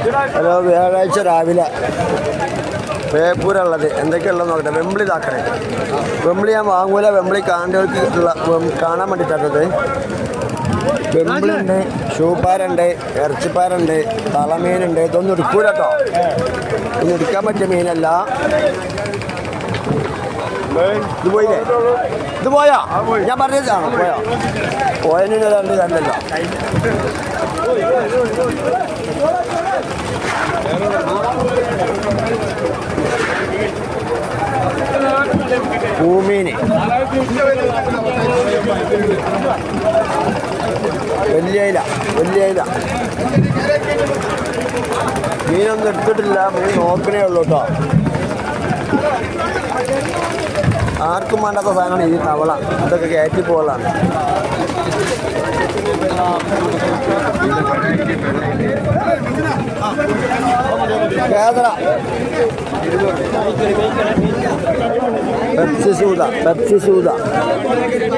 Hello, വ്യാഴാഴ്ച രാവിലെ ബേപ്പൂരുള്ളത് എന്തൊക്കെയുള്ളത് നോക്കട്ടെ. വെമ്പിളി ഇതാക്കണേ. വെമ്പിളി ഞാൻ വാങ്ങൂല. വെമ്പിളി കാണാൻ വേണ്ടിയിട്ടത്. വെമ്പിളുണ്ട്, ഷൂപ്പാരുണ്ട്, ഇറച്ചിപ്പാരുണ്ട്, തളമീനുണ്ട്. ഇതൊന്നും എടുക്കൂല കേട്ടോ. ഇതൊന്നും എടുക്കാൻ പറ്റിയ മീനല്ല. ഇത് പോയില്ലേ? ഇത് പോയാ? ഞാൻ പറഞ്ഞതാണ്. പോയാ? പോയതിന് രണ്ട് കണ്ടല്ലോ. പൂമീന് വലിയ മീനൊന്നും എടുത്തിട്ടില്ല. മീൻ നോക്കണേ ഉള്ളൂ കേട്ടോ. ആർക്കും വേണ്ടാത്ത സാധനമാണ് ഈ തവള. ഇതൊക്കെ കയറ്റി പോകലാണ്. കേദറ, പെപ്സി സൂത